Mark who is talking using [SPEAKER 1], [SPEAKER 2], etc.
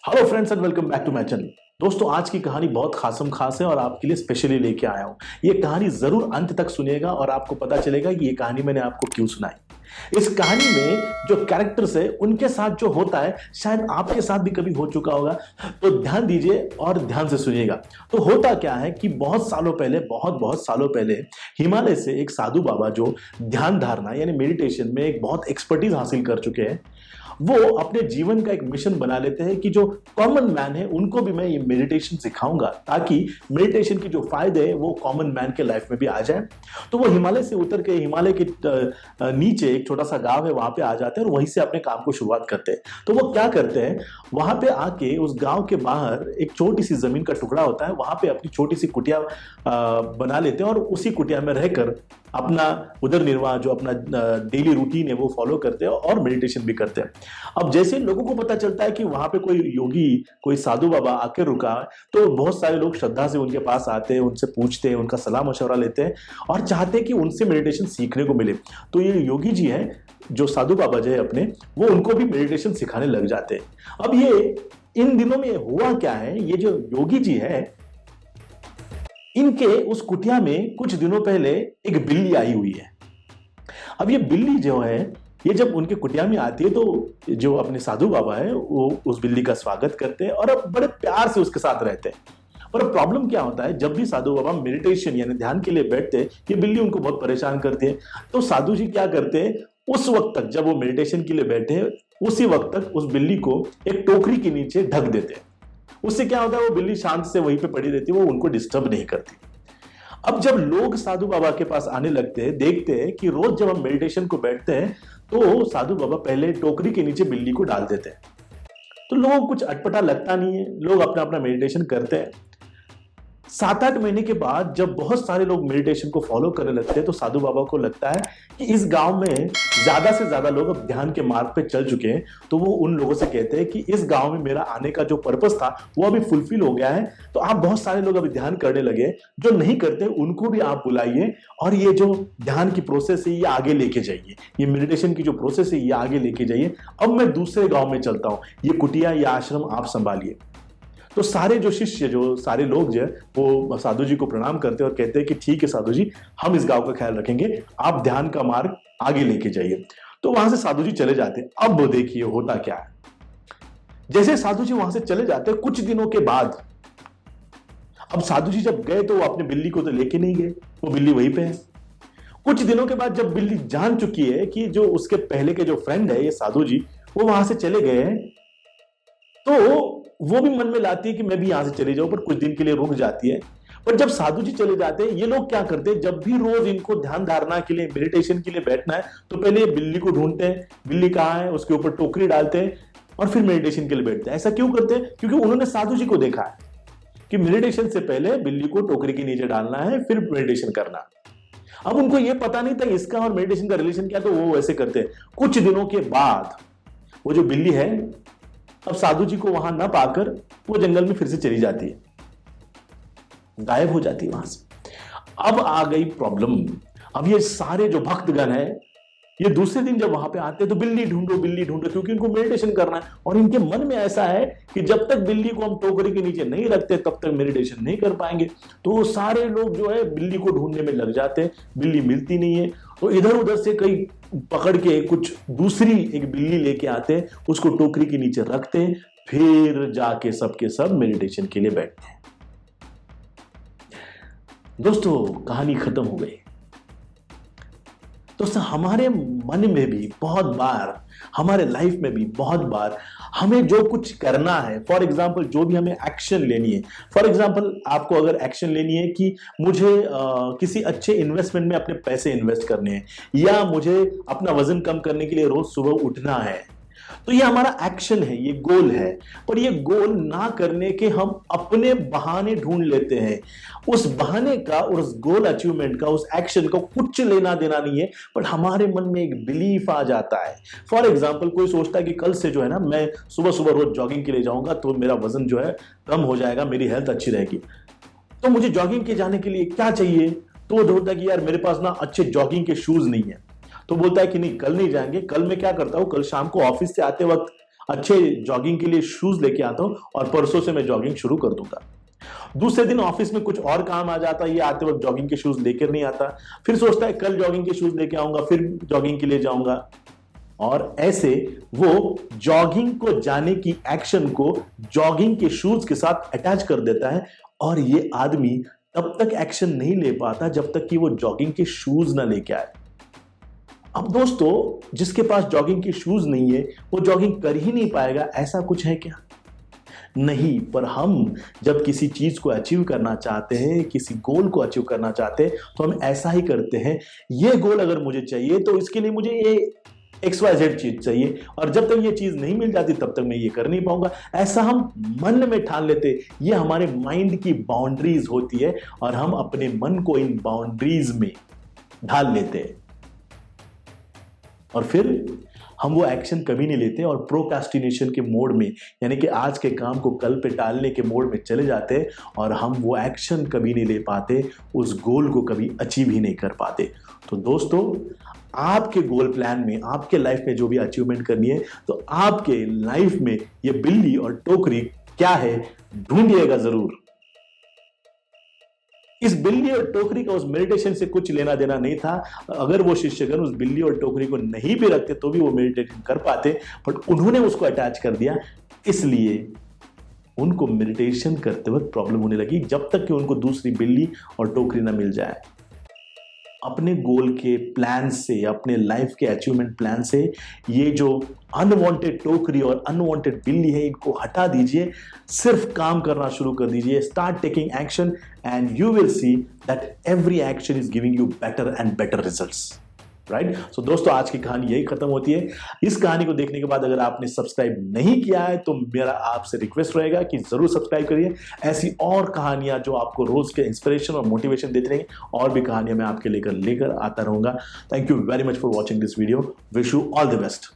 [SPEAKER 1] Hello friends and welcome back to my channel. दोस्तों, आज की कहानी बहुत खासम खास है और आपके लिए स्पेशली लेके आया हूं। ये कहानी जरूर अंत तक सुनिएगा और आपको पता चलेगा कि ये कहानी मैंने आपको क्यों सुनाई। इस कहानी में जो कैरेक्टर्स है उनके साथ जो होता है शायद आपके साथ भी कभी हो चुका होगा, तो ध्यान दीजिए और ध्यान से सुनिएगा। तो होता क्या है कि बहुत सालों पहले, बहुत सालों पहले हिमालय से एक साधु बाबा जो ध्यान धारणा यानी मेडिटेशन में एक बहुत एक्सपर्टीज हासिल कर चुके हैं, वो अपने जीवन का एक मिशन बना लेते हैं कि जो कॉमन मैन है उनको भी मैं ये मेडिटेशन सिखाऊंगा ताकि मेडिटेशन की जो फायदे है वो कॉमन मैन के लाइफ में भी आ जाए। तो वो हिमालय से उतर के हिमालय के नीचे एक छोटा सा गांव है, वहां पे आ जाते हैं और वहीं से अपने काम को शुरुआत करते हैं। तो वो क्या करते हैं, वहां पे आके उस गांव के बाहर एक छोटी सी जमीन का टुकड़ा होता है, वहां पे अपनी छोटी सी कुटिया बना लेते हैं और उसी कुटिया में रहकर अपना उदर निर्वाह जो अपना डेली रूटीन है वो फॉलो करते हैं और मेडिटेशन भी करते हैं। अब जैसे लोगों को पता चलता है कि वहां पे कोई योगी, कोई साधु बाबा आके रुका है, तो बहुत सारे लोग श्रद्धा से उनके पास आते हैं, उनसे पूछते हैं, उनका सलाह मशवरा लेते हैं और चाहते हैं कि उनसे मेडिटेशन सीखने को मिले। तो ये योगी जी हैं, जो साधु बाबा जी है अपने, वो उनको भी मेडिटेशन सिखाने लग जाते हैं। अब ये इन दिनों में हुआ क्या है, ये जो योगी जी है, इनके उस कुटिया में कुछ दिनों पहले एक बिल्ली आई हुई है। अब ये बिल्ली जो है, ये जब उनके कुटिया में आती है तो जो अपने साधु बाबा है वो उस बिल्ली का स्वागत करते हैं और अब बड़े प्यार से उसके साथ रहते हैं। पर प्रॉब्लम क्या होता है, जब भी साधु बाबा मेडिटेशन यानी ध्यान के लिए बैठते हैं, ये बिल्ली उनको बहुत परेशान करती है। तो साधु जी क्या करते हैं, उस वक्त तक जब वो मेडिटेशन के लिए बैठे हैं, उसी वक्त तक उस बिल्ली को एक टोकरी के नीचे ढक देते हैं। उससे क्या होता है, वो बिल्ली शांत से वहीं पे पड़ी रहती है, वो उनको डिस्टर्ब नहीं करती। अब जब लोग साधु बाबा के पास आने लगते हैं, देखते हैं कि रोज जब हम मेडिटेशन को बैठते हैं तो साधु बाबा पहले टोकरी के नीचे बिल्ली को डाल देते हैं। तो लोगों को कुछ अटपटा लगता नहीं है, लोग अपना अपना मेडिटेशन करते हैं। 7-8 महीने के बाद जब बहुत सारे लोग मेडिटेशन को फॉलो करने लगते हैं तो साधु बाबा को लगता है कि इस गांव में ज्यादा से ज्यादा लोग अब ध्यान के मार्ग पे चल चुके हैं। तो वो उन लोगों से कहते हैं कि इस गांव में मेरा आने का जो पर्पस था वो अभी फुलफिल हो गया है, तो आप बहुत सारे लोग अभी ध्यान करने लगे, जो नहीं करते उनको भी आप बुलाइए और ये जो ध्यान की प्रोसेस है ये आगे लेके जाइए, ये मेडिटेशन की जो प्रोसेस है ये आगे लेके जाइए। अब मैं दूसरे गाँव में चलता हूँ, ये कुटिया या आश्रम आप संभालिए। तो सारे जो शिष्य, जो सारे लोग जो है वो साधु जी को प्रणाम करते हैं और कहते हैं कि ठीक है साधु जी, हम इस गांव का ख्याल रखेंगे, आप ध्यान का मार्ग आगे लेके जाइए। तो वहां से साधु जी चले जाते हैं। अब देखिए होता क्या है, जैसे साधु जी वहां से चले जाते हैं, कुछ दिनों के बाद, अब साधु जी जब गए तो वो अपने बिल्ली को तो लेके नहीं गए, वो बिल्ली वहीं पे है। कुछ दिनों के बाद जब बिल्ली जान चुकी है कि जो उसके पहले के जो फ्रेंड है ये साधु जी, वो वहां से चले गए हैं, तो वो भी मन में लाती है कि मैं भी यहां से चले जाऊं, पर कुछ दिन के लिए रुक जाती है। पर जब साधु जी चले जाते हैं, ये लोग क्या करते हैं, जब भी रोज इनको ध्यान धारणा के लिए, मेडिटेशन के लिए बैठना है, तो पहले ये बिल्ली को ढूंढते हैं, बिल्ली कहाँ है, उसके ऊपर टोकरी डालते हैं और फिर मेडिटेशन के लिए बैठते हैं। ऐसा क्यों करते हैं, क्योंकि उन्होंने साधु जी को देखा है कि मेडिटेशन से पहले बिल्ली को टोकरी के नीचे डालना है, फिर मेडिटेशन करना। अब उनको यह पता नहीं था इसका और मेडिटेशन का रिलेशन क्या, तो वो वैसे करते हैं। कुछ दिनों के बाद वो जो बिल्ली है, अब साधु जी को वहां ना पाकर वो जंगल में फिर से चली जाती है, गायब हो जाती है वहां से। अब आ गई प्रॉब्लम। अब ये सारे जो भक्तगण है, ये दूसरे दिन जब वहां पे आते हैं तो बिल्ली ढूंढो बिल्ली ढूंढो, क्योंकि इनको मेडिटेशन करना है और इनके मन में ऐसा है कि जब तक बिल्ली को हम टोकरी के नीचे नहीं रखते तब तक मेडिटेशन नहीं कर पाएंगे। तो सारे लोग जो है बिल्ली को ढूंढने में लग जाते हैं, बिल्ली मिलती नहीं है, तो इधर उधर से कई पकड़ के कुछ दूसरी एक बिल्ली लेके आते हैं, उसको टोकरी के नीचे रखते हैं, फिर जाके सबके सब मेडिटेशन के लिए बैठते हैं। दोस्तों, कहानी खत्म हो गई। दोस्तों, हमारे मन में भी बहुत बार, हमारे लाइफ में भी बहुत बार हमें जो कुछ करना है, फॉर एग्जाम्पल जो भी हमें एक्शन लेनी है, फॉर एग्जाम्पल आपको अगर एक्शन लेनी है कि मुझे किसी अच्छे इन्वेस्टमेंट में अपने पैसे इन्वेस्ट करने हैं, या मुझे अपना वजन कम करने के लिए रोज सुबह उठना है, तो ये हमारा एक्शन है, ये गोल है। पर ये गोल ना करने के हम अपने बहाने ढूंढ लेते हैं। उस बहाने का और उस गोल अचीवमेंट का, उस एक्शन का कुछ लेना देना नहीं है, पर हमारे मन में एक बिलीफ आ जाता है। फॉर एग्जाम्पल कोई सोचता है कि कल से जो है ना, मैं सुबह सुबह रोज जॉगिंग के लिए जाऊंगा तो मेरा वजन जो है कम हो जाएगा, मेरी हेल्थ अच्छी रहेगी। तो मुझे जॉगिंग के जाने के लिए क्या चाहिए, तो वो ढूंढता है कि यार मेरे पास ना अच्छे जॉगिंग के शूज नहीं है, तो बोलता है कि नहीं कल नहीं जाएंगे। कल मैं क्या करता हूं, कल शाम को ऑफिस से आते वक्त अच्छे जॉगिंग के लिए शूज लेके आता हूं और परसों से मैं जॉगिंग शुरू कर दूंगा। दूसरे दिन ऑफिस में कुछ और काम आ जाता है, ये आते वक्त जॉगिंग के शूज लेकर नहीं आता, फिर सोचता है कल जॉगिंग के शूज लेके आऊंगा, फिर जॉगिंग के लिए जाऊंगा। और ऐसे वो जॉगिंग को जाने की एक्शन को जॉगिंग के शूज के साथ अटैच कर देता है और ये आदमी तब तक एक्शन नहीं ले पाता जब तक कि वो जॉगिंग के शूज ना लेके आए। अब दोस्तों, जिसके पास जॉगिंग के शूज नहीं है वो जॉगिंग कर ही नहीं पाएगा, ऐसा कुछ है क्या? नहीं। पर हम जब किसी चीज को अचीव करना चाहते हैं, किसी गोल को अचीव करना चाहते हैं, तो हम ऐसा ही करते हैं। ये गोल अगर मुझे चाहिए तो इसके लिए मुझे ये XYZ चीज चाहिए, और जब तक ये चीज नहीं मिल जाती तब तक मैं ये कर नहीं पाऊंगा, ऐसा हम मन में ठान लेते। ये हमारे माइंड की बाउंड्रीज होती है और हम अपने मन को इन बाउंड्रीज में ढाल लेते हैं और फिर हम वो एक्शन कभी नहीं लेते और प्रोक्रास्टिनेशन के मोड में, यानी कि आज के काम को कल पे टालने के मोड में चले जाते हैं और हम वो एक्शन कभी नहीं ले पाते, उस गोल को कभी अचीव ही नहीं कर पाते। तो दोस्तों, आपके गोल प्लान में, आपके लाइफ में जो भी अचीवमेंट करनी है, तो आपके लाइफ में ये बिल्ली और टोकरी क्या है ढूंढिएगा जरूर। इस बिल्ली और टोकरी का उस मेडिटेशन से कुछ लेना देना नहीं था। अगर वो शिष्यगण उस बिल्ली और टोकरी को नहीं भी रखते तो भी वो मेडिटेशन कर पाते, बट उन्होंने उसको अटैच कर दिया, इसलिए उनको मेडिटेशन करते वक्त प्रॉब्लम होने लगी जब तक कि उनको दूसरी बिल्ली और टोकरी ना मिल जाए। अपने गोल के प्लान से, अपने लाइफ के अचीवमेंट प्लान से ये जो अनवांटेड टोकरी और अनवांटेड बिल्ली है, इनको हटा दीजिए, सिर्फ काम करना शुरू कर दीजिए। Start taking action and you will see that every action is giving you better and better results. Right. So दोस्तों, आज की कहानी यही खत्म होती है। इस कहानी को देखने के बाद अगर आपने सब्सक्राइब नहीं किया है तो मेरा आपसे रिक्वेस्ट रहेगा कि जरूर सब्सक्राइब करिए। ऐसी और कहानियां जो आपको रोज के इंस्पिरेशन और मोटिवेशन देती रहेंगी, और भी कहानियां मैं आपके लेकर आता रहूंगा। Thank you very much for watching this video. Wish you all the best.